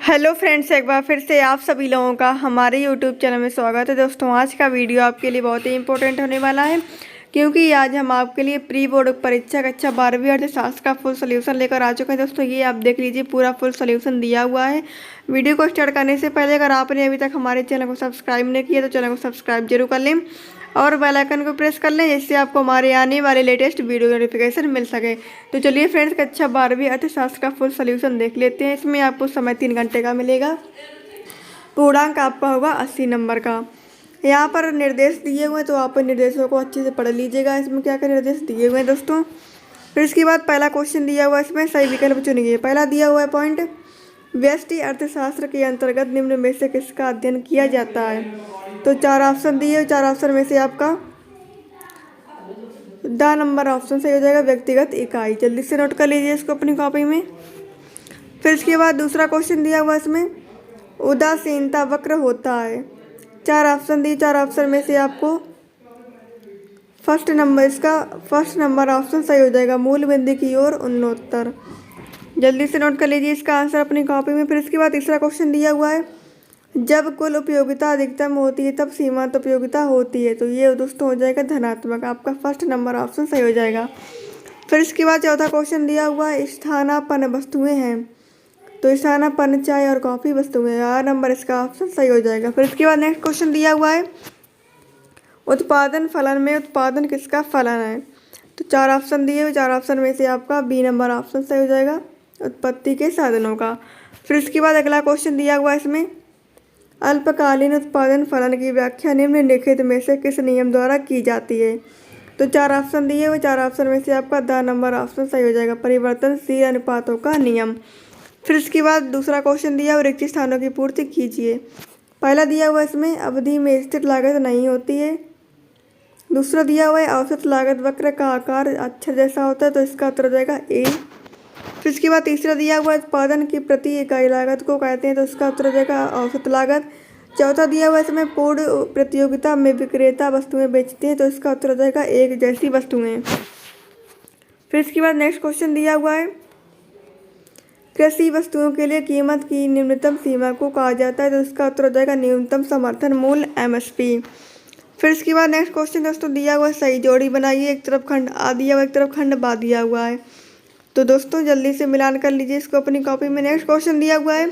Hello friends, एक बार फिर से आप सभी लोगों का हमारे यूट्यूब चैनल में स्वागत है। दोस्तों, आज का वीडियो आपके लिए बहुत ही इंपॉर्टेंट होने वाला है, क्योंकि आज हम आपके लिए प्री बोर्ड परीक्षा कक्षा 12वीं अर्थशास्त्र का फुल सोल्यूशन लेकर आ चुके हैं। दोस्तों, ये आप देख लीजिए, पूरा फुल सोल्यूशन दिया हुआ है। वीडियो को स्टार्ट करने से पहले अगर आपने अभी तक हमारे चैनल को सब्सक्राइब नहीं किया तो चैनल को सब्सक्राइब जरूर कर लें और बेल आइकन को प्रेस कर लें, जिससे आपको हमारे आने वाले लेटेस्ट वीडियो नोटिफिकेशन मिल सके। तो चलिए फ्रेंड्स, कक्षा 12वीं अर्थशास्त्र का फुल सोल्यूशन देख लेते हैं। इसमें आपको समय 3 घंटे का मिलेगा। पूर्णांक आपका होगा 80 नंबर का। यहाँ पर निर्देश दिए हुए हैं, तो आप निर्देशों को अच्छे से पढ़ लीजिएगा। इसमें क्या क्या निर्देश दिए हुए हैं दोस्तों। फिर इसके बाद पहला क्वेश्चन दिया हुआ है, इसमें सही विकल्प चुनिए। पहला दिया हुआ है पॉइंट, व्यष्टि अर्थशास्त्र के अंतर्गत निम्न में से किसका अध्ययन किया जाता है। तो 4 ऑप्शन दिए हुए, 4 ऑप्शन में से आपका द नंबर ऑप्शन सही हो जाएगा, व्यक्तिगत इकाई। जल्दी से नोट कर लीजिए इसको अपनी कॉपी में। फिर इसके बाद दूसरा क्वेश्चन दिया हुआ इसमें, उदासीनता वक्र होता है। 4 ऑप्शन दिए, 4 ऑप्शन में से आपको फर्स्ट नंबर ऑप्शन सही हो जाएगा, मूल बिंदु की ओर उत्तरोत्तर। जल्दी से नोट कर लीजिए इसका आंसर अपनी कॉपी में। फिर इसके बाद तीसरा क्वेश्चन दिया हुआ है, जब कुल उपयोगिता अधिकतम होती है तब सीमांत उपयोगिता होती है। तो ये दोस्तों हो जाएगा धनात्मक, आपका फर्स्ट नंबर ऑप्शन सही हो जाएगा। फिर इसके बाद चौथा क्वेश्चन दिया हुआ है, स्थानापन्न वस्तुएं हैं। तो स्थानापन्न चाय और कॉफी वस्तुएं, 8 नंबर इसका ऑप्शन सही हो जाएगा। फिर इसके बाद नेक्स्ट क्वेश्चन दिया हुआ है, उत्पादन फलन में उत्पादन किसका फलन है। तो 4 ऑप्शन दिए हुए, 4 ऑप्शन में से आपका बी नंबर ऑप्शन सही हो जाएगा, उत्पत्ति के साधनों का। फिर इसके बाद अगला क्वेश्चन दिया हुआ है इसमें, अल्पकालीन उत्पादन फलन की व्याख्या निम्नलिखित में से किस नियम द्वारा की जाती है। तो 4 ऑप्शन दिए हुए, 4 ऑप्शन में से आपका द नंबर ऑप्शन सही हो जाएगा, परिवर्तनशील अनुपातों का नियम। फिर इसके बाद दूसरा क्वेश्चन दिया हुआ, रिक्त स्थानों की पूर्ति कीजिए। पहला दिया हुआ इसमें, अवधि में स्थिर लागत नहीं होती है। दूसरा दिया हुआ है, औसत लागत वक्र का आकार अक्षर जैसा होता है। तो इसका उत्तर हो जाएगा ए। फिर इसके बाद तीसरा दिया हुआ है, उत्पादन की प्रति इकाई लागत को कहते हैं। तो इसका उत्तर हो जाएगा औसत लागत। चौथा दिया हुआ है इसमें, पूर्ण प्रतियोगिता में विक्रेता वस्तुएं बेचते हैं। तो इसका उत्तर हो जाएगा एक जैसी वस्तुएं। फिर इसके बाद नेक्स्ट क्वेश्चन दिया हुआ है, कृषि वस्तुओं के लिए कीमत की निम्नतम सीमा को कहा जाता है। तो इसका उत्तर हो जाएगा न्यूनतम समर्थन मूल्य MSP। फिर इसके बाद नेक्स्ट क्वेश्चन दोस्तों दिया हुआ है, सही जोड़ी बनाइए। एक तरफ खंड आ दिया हुआ, एक तरफ खंड बा दिया हुआ है। तो दोस्तों जल्दी से मिलान कर लीजिए इसको अपनी कॉपी में। नेक्स्ट क्वेश्चन दिया हुआ है,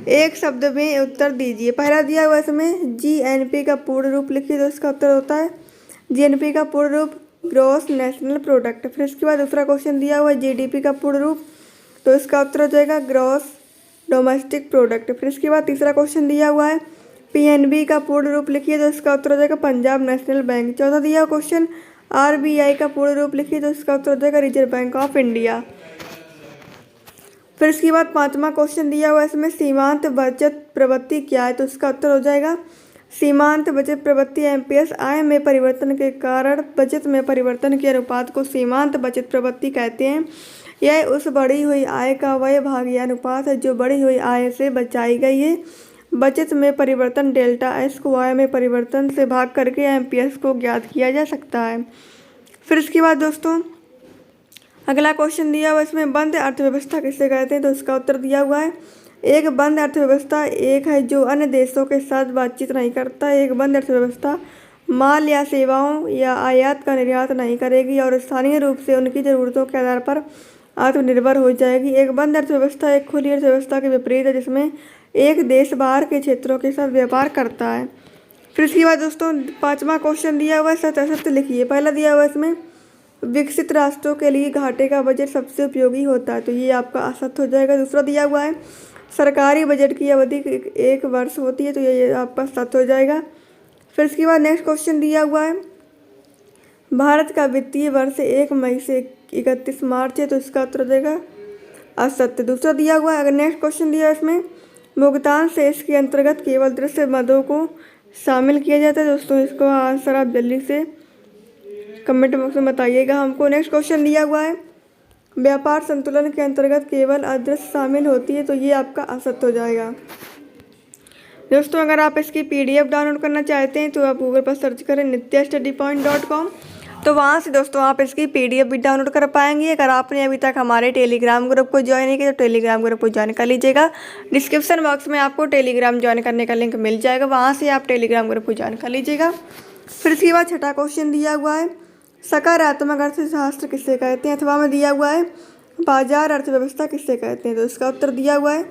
एक शब्द में उत्तर दीजिए। पहला दिया हुआ है इसमें, GNP का पूर्ण रूप लिखिए। तो इसका उत्तर होता है, GNP का पूर्ण रूप ग्रॉस नेशनल प्रोडक्ट। फिर इसके बाद दूसरा क्वेश्चन दिया हुआ है, GDP का पूर्ण रूप। तो इसका उत्तर हो जाएगा ग्रॉस डोमेस्टिक प्रोडक्ट। फिर इसके बाद तीसरा क्वेश्चन दिया हुआ है, PNB का पूर्ण रूप लिखिए। तो इसका उत्तर हो जाएगा पंजाब नेशनल बैंक। चौथा दिया हुआ क्वेश्चन, RBI का पूर्ण रूप लिखिए। तो इसका उत्तर हो जाएगा रिजर्व बैंक ऑफ इंडिया। फिर इसके बाद पांचवा क्वेश्चन दिया हुआ है इसमें, सीमांत बचत प्रवृत्ति क्या है। तो इसका उत्तर हो जाएगा, सीमांत बचत प्रवृत्ति MPS आय में परिवर्तन के कारण बचत में परिवर्तन के अनुपात को सीमांत बचत प्रवृत्ति कहते हैं। यह उस बढ़ी हुई आय का वह भाग या अनुपात है जो बढ़ी हुई आय से बचाई गई है। बचत में परिवर्तन डेल्टा S को आय में परिवर्तन से भाग करके MPS को ज्ञात किया जा सकता है। फिर इसके बाद दोस्तों अगला क्वेश्चन दिया हुआ इसमें, बंद अर्थव्यवस्था किसे कहते हैं। तो इसका उत्तर दिया हुआ है, एक बंद अर्थव्यवस्था एक है जो अन्य देशों के साथ बातचीत नहीं करता। एक बंद अर्थव्यवस्था माल या सेवाओं या आयात का निर्यात नहीं करेगी और स्थानीय रूप से उनकी ज़रूरतों के आधार पर आत्मनिर्भर हो जाएगी। एक बंद अर्थव्यवस्था एक खुली अर्थव्यवस्था के विपरीत है, जिसमें एक देश बाहर के क्षेत्रों के साथ व्यापार करता है। फिर इसके बाद दोस्तों पांचवा क्वेश्चन दिया हुआ है, सत्य असत्य लिखिए। पहला दिया हुआ है इसमें, विकसित राष्ट्रों के लिए घाटे का बजट सबसे उपयोगी होता है। तो ये आपका असत्य हो जाएगा। दूसरा दिया हुआ है, सरकारी बजट की अवधि 1 वर्ष होती है। तो ये आपका सत्य हो जाएगा। फिर इसके बाद नेक्स्ट क्वेश्चन दिया हुआ है, भारत का वित्तीय वर्ष 1 मई से 31 मार्च है। तो इसका उत्तर हो जाएगा असत्य। दूसरा दिया हुआ है, अगर नेक्स्ट क्वेश्चन दिया है इसमें, भुगतान शेष के अंतर्गत केवल दृश्य मदों को शामिल किया जाता है। दोस्तों इसको आंसर आप जल्दी से कमेंट बॉक्स में बताइएगा हमको। नेक्स्ट क्वेश्चन दिया हुआ है, व्यापार संतुलन के अंतर्गत केवल अदृश्य शामिल होती है। तो ये आपका असत्य हो जाएगा। दोस्तों अगर आप इसकी PDF डाउनलोड करना चाहते हैं तो आप गूगल पर सर्च करें nityastudypoint.com तो वहाँ से दोस्तों आप इसकी PDF भी डाउनलोड कर पाएंगे। अगर आपने अभी तक हमारे टेलीग्राम ग्रुप को ज्वाइन नहीं किया तो टेलीग्राम ग्रुप को ज्वाइन कर लीजिएगा। डिस्क्रिप्शन बॉक्स में आपको टेलीग्राम ज्वाइन करने का लिंक मिल जाएगा, वहाँ से आप टेलीग्राम ग्रुप को ज्वाइन कर लीजिएगा। फिर इसके बाद छठा क्वेश्चन दिया हुआ है, सकारात्मक अर्थशास्त्र किसे कहते हैं, अथवा में दिया हुआ है बाजार अर्थव्यवस्था किसे कहते हैं। तो इसका उत्तर दिया हुआ है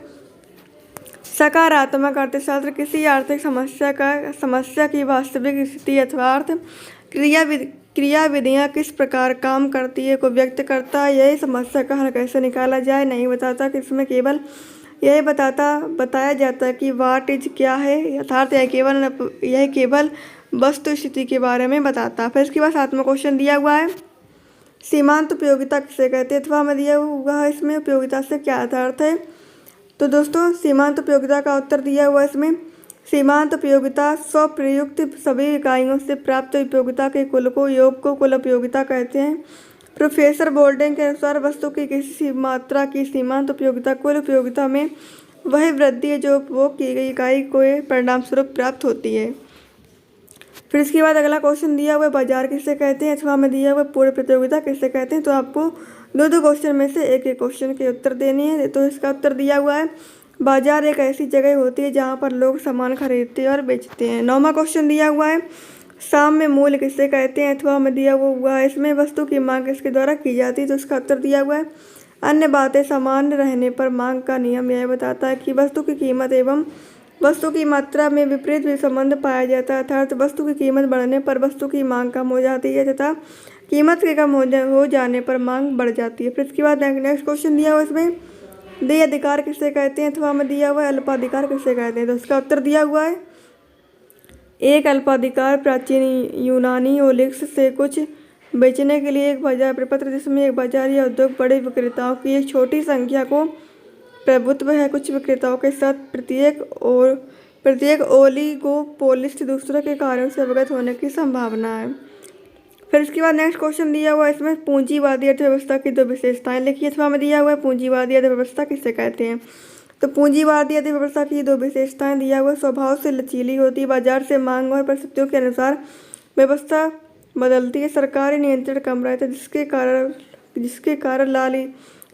सकारात्मक अर्थशास्त्र किसी आर्थिक समस्या की वास्तविक स्थिति अथवा अर्थ क्रियाविधियाँ किस प्रकार काम करती है को व्यक्त करता है। यह समस्या का हल कैसे निकाला जाए नहीं बताता, कि इसमें केवल यह बताया जाता है कि वाट इज क्या है, अर्थात यह केवल वस्तु स्थिति के बारे में बताता है। फिर इसके बाद 7वां क्वेश्चन दिया हुआ है, सीमांत उपयोगिता किसे कहते हैं, अथवा में दिया हुआ है इसमें उपयोगिता से क्या अर्थ है। तो दोस्तों सीमांत उपयोगिता का उत्तर दिया हुआ है इसमें, सीमांत उपयोगिता स्वप्रयुक्त सभी इकाइयों से प्राप्त उपयोगिता के कुल को योग को कुल उपयोगिता कहते हैं। प्रोफेसर बोल्डेन के अनुसार वस्तु की किसी मात्रा की सीमांत उपयोगिता कुल उपयोगिता में वह वृद्धि है जो उपभोग की गई इकाई को परिणाम स्वरूप प्राप्त होती है। फिर इसके बाद अगला क्वेश्चन दिया हुआ है बाजार किसे कहते हैं, अथवा में दिया हुआ पूर्ण प्रतियोगिता किसे कहते हैं। तो आपको दो क्वेश्चन में से एक क्वेश्चन के उत्तर देने हैं। तो इसका उत्तर दिया हुआ है बाजार एक ऐसी जगह होती है जहाँ पर लोग सामान खरीदते हैं और बेचते हैं। 9वां क्वेश्चन दिया हुआ है साम्य मूल्य किसे कहते हैं, अथवा में दिया हुआ है इसमें वस्तु की मांग किसके द्वारा की जाती है। तो इसका उत्तर दिया हुआ है अन्य बातें समान रहने पर मांग का नियम यह बताता है कि वस्तु की कीमत एवं वस्तु की मात्रा में विपरीत संबंध पाया जाता है, अर्थात वस्तु की कीमत बढ़ने पर वस्तु की मांग कम हो जाती है तथा कीमत के कम हो जाने पर मांग बढ़ जाती है। फिर इसके बाद नेक्स्ट क्वेश्चन दिया हुआ इसमें देय अधिकार किसे कहते हैं, अथवा में दिया हुआ है अल्पाधिकार किसे कहते हैं। तो इसका उत्तर दिया हुआ है एक अल्पाधिकार प्राचीन यूनानी ओलिक्स से कुछ बेचने के लिए एक बाजार प्रपत्र जिसमें एक बाजार या उद्योग बड़े विक्रेताओं की एक छोटी संख्या को प्रभुत्व है। कुछ विक्रेताओं के साथ प्रत्येक ओलिगोपोलिस्ट दूसरे के कार्यों से अवगत होने की संभावना है। फिर इसके बाद नेक्स्ट क्वेश्चन दिया हुआ है इसमें पूंजीवादी अर्थव्यवस्था की दो विशेषताएं लिखिए, अथवा में दिया हुआ है पूंजीवादी अर्थव्यवस्था किसे कहते हैं। तो पूंजीवादी अर्थव्यवस्था की दो विशेषताएं दिया हुआ स्वभाव से लचीली होती है, बाजार से मांग और परिस्थितियों के अनुसार व्यवस्था बदलती है, सरकारी नियंत्रण कम रहता है जिसके कारण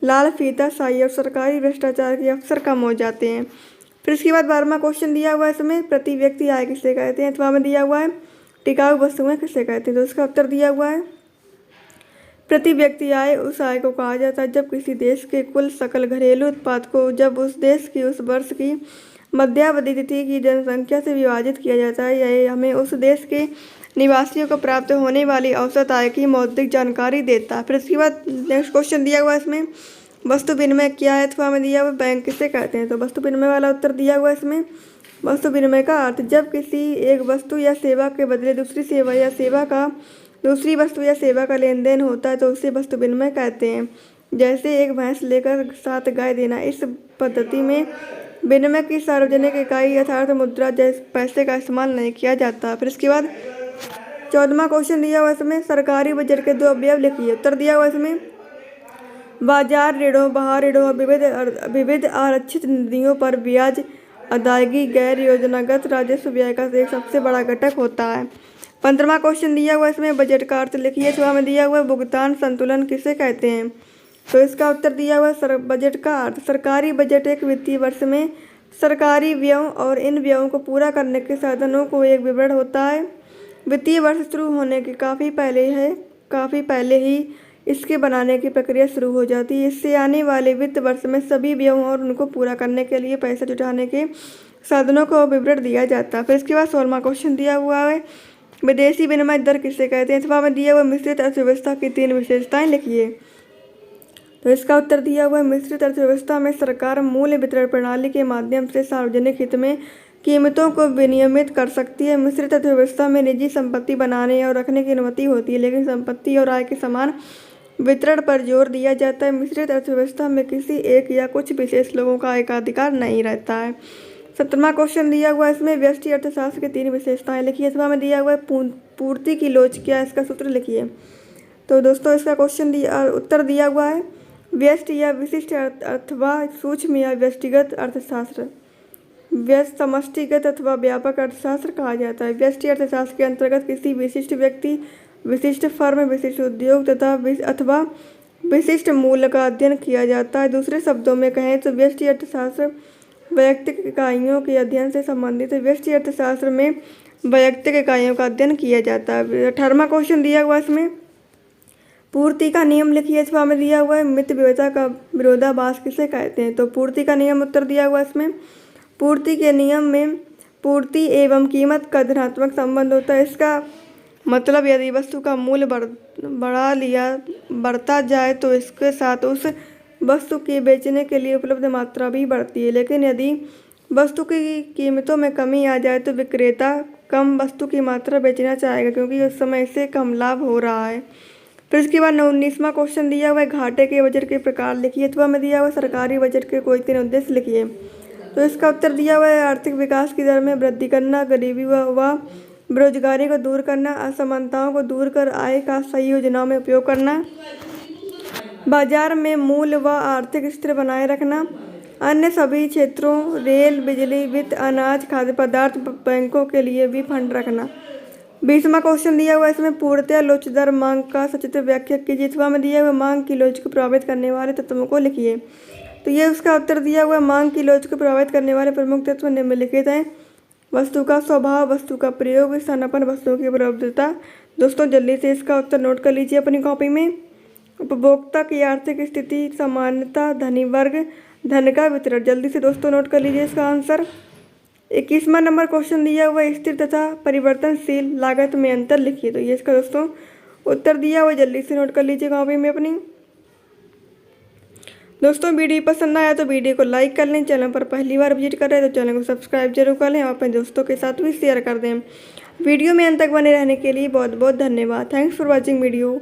लाल फीताशाही और सरकारी भ्रष्टाचार के अवसर कम हो जाते हैं। फिर इसके बाद 12वां क्वेश्चन दिया हुआ है इसमें प्रति व्यक्ति आय किसे कहते हैं, अथवा में दिया हुआ है टिकाऊ वस्तुएं किसे कहते हैं। तो इसका उत्तर दिया हुआ है प्रति व्यक्ति आय उस आय को कहा जाता है जब किसी देश के कुल सकल घरेलू उत्पाद को जब उस देश की उस वर्ष की मध्यावधि तिथि की जनसंख्या से विभाजित किया जाता है। यह हमें उस देश के निवासियों को प्राप्त होने वाली औसत आय की मौद्रिक जानकारी देता है। फिर इसके बाद नेक्स्ट क्वेश्चन दिया हुआ है इसमें वस्तु विनिमय क्या है, अथवा में दिया हुआ बैंक किसे कहते हैं। तो वस्तु विनिमय वाला उत्तर दिया हुआ है इसमें वस्तु विनिमय का अर्थ जब किसी एक वस्तु या सेवा के बदले दूसरी वस्तु या सेवा का लेन देन होता है तो उसे वस्तु विनिमय कहते हैं। जैसे एक भैंस लेकर 7 गाय देना। इस पद्धति में विनिमय की सार्वजनिक इकाई अर्थात मुद्रा जैसे पैसे का इस्तेमाल नहीं किया जाता। फिर इसके बाद 14वां क्वेश्चन दिया हुआ इसमें सरकारी बजट के 2 अवयव लिखिए। उत्तर दिया हुआ इसमें बाजार ऋणों बाहर ऋणों विविध आरक्षित निधियों पर ब्याज अदायगी गैर योजनागत राजस्व व्यय का एक सबसे बड़ा घटक होता है। 15वां क्वेश्चन दिया हुआ इसमें बजट का अर्थ लिखिए, अथवा में दिया हुआ भुगतान संतुलन किसे कहते हैं। तो इसका उत्तर दिया हुआ बजट का अर्थ सरकारी बजट एक वित्तीय वर्ष में सरकारी व्ययों और इन व्ययों को पूरा करने के साधनों को एक विवरण होता है। वित्तीय वर्ष शुरू होने के काफ़ी पहले ही इसके बनाने की प्रक्रिया शुरू हो जाती है। इससे आने वाले वित्त वर्ष में सभी व्ययों और उनको पूरा करने के लिए पैसा जुटाने के साधनों को विवरण दिया जाता है। फिर इसके बाद 16वां क्वेश्चन दिया हुआ है विदेशी विनिमय दर किसे कहते हैं, अथवा में दिया हुआ मिश्रित अर्थव्यवस्था की 3 विशेषताएं लिखिए। तो इसका उत्तर दिया हुआ है मिश्रित अर्थव्यवस्था में सरकार मूल्य वितरण प्रणाली के माध्यम से सार्वजनिक हित में कीमतों को विनियमित कर सकती है। मिश्रित अर्थव्यवस्था में निजी संपत्ति बनाने और रखने की अनुमति होती है, लेकिन संपत्ति और आय के समान वितरण पर जोर दिया जाता है। मिश्रित अर्थव्यवस्था में किसी एक या कुछ विशेष लोगों का एकाधिकार नहीं रहता है। 17वां क्वेश्चन दिया हुआ है इसमें व्यष्टि अर्थशास्त्र की 3 विशेषताएं लिखिए, अथवा में दिया हुआ है पूर्ति की लोच क्या है, इसका सूत्र लिखिए। तो दोस्तों इसका उत्तर दिया हुआ है व्यष्टि या विशिष्ट अथवा सूक्ष्म या व्यष्टिगत अर्थशास्त्र व्यस्त समष्टिगत अथवा व्यापक अर्थशास्त्र कहा जाता है। व्यष्टि अर्थशास्त्र के अंतर्गत किसी विशिष्ट व्यक्ति विशिष्ट फर्म, विशिष्ट उद्योग तथा अथवा विशिष्ट मूल्य का अध्ययन किया जाता है। दूसरे शब्दों में कहें तो व्यष्टि अर्थशास्त्र वैयक्तिक इकाइयों के अध्ययन से संबंधित है। व्यष्टि अर्थशास्त्र में वैयक्तिक इकाइयों का अध्ययन किया जाता है। 18वां क्वेश्चन दिया हुआ इसमें पूर्ति का नियम लिखिए। छठवां में दिया हुआ है मित व्यवता का विरोधाभास किसे कहते हैं। तो पूर्ति का नियम उत्तर दिया हुआ इसमें पूर्ति के नियम में पूर्ति एवं कीमत का धनात्मक संबंध होता है। इसका मतलब यदि वस्तु का मूल्य बढ़ता जाए तो इसके साथ उस वस्तु की बेचने के लिए उपलब्ध मात्रा भी बढ़ती है, लेकिन यदि वस्तु की कीमतों में कमी आ जाए तो विक्रेता कम वस्तु की मात्रा बेचना चाहेगा, क्योंकि उस समय इससे कम लाभ हो रहा है। फिर इसके बाद 19वां क्वेश्चन दिया हुआ है घाटे के बजट के प्रकार लिखिए। अथवा में दिया हुआ सरकारी बजट के कोई 3 उद्देश्य लिखिए। तो इसका उत्तर दिया हुआ है आर्थिक विकास की दर में वृद्धि करना, गरीबी व बेरोजगारी को दूर करना, असमानताओं को दूर कर आय का सही योजनाओं में उपयोग करना, बाजार में मूल्य व आर्थिक स्थिर बनाए रखना, अन्य सभी क्षेत्रों रेल, बिजली, वित्त, अनाज, खाद्य पदार्थ, बैंकों के लिए भी फंड रखना। 20वां क्वेश्चन दिया हुआ है इसमें पूर्णतया लोचदार मांग का सचित्र व्याख्या कीजिए। अथवा में दिया हुआ मांग की लोच को प्रभावित करने वाले तत्वों को लिखिए। तो ये उसका उत्तर दिया हुआ मांग की लोच को प्रभावित करने वाले प्रमुख तत्व निम्नलिखित हैं। वस्तु का स्वभाव, वस्तु का प्रयोग, स्थानापन्न, वस्तुओं की उपलब्धता। दोस्तों जल्दी से इसका उत्तर नोट कर लीजिए अपनी कॉपी में। उपभोक्ता की आर्थिक स्थिति, समानता, धनी वर्ग, धन का वितरण। जल्दी से दोस्तों नोट कर लीजिए इसका आंसर। 21वां नंबर क्वेश्चन दिया हुआ है स्थिर तथा परिवर्तनशील लागत में अंतर लिखिए। तो ये इसका दोस्तों उत्तर दिया हुआ, जल्दी से नोट कर लीजिए कॉपी में अपनी। दोस्तों वीडियो पसंद आया तो वीडियो को लाइक कर लें। चैनल पर पहली बार विजिट कर रहे हैं तो चैनल को सब्सक्राइब जरूर कर लें और अपने दोस्तों के साथ भी शेयर कर दें। वीडियो में अंत तक बने रहने के लिए बहुत बहुत धन्यवाद। Thanks for watching video.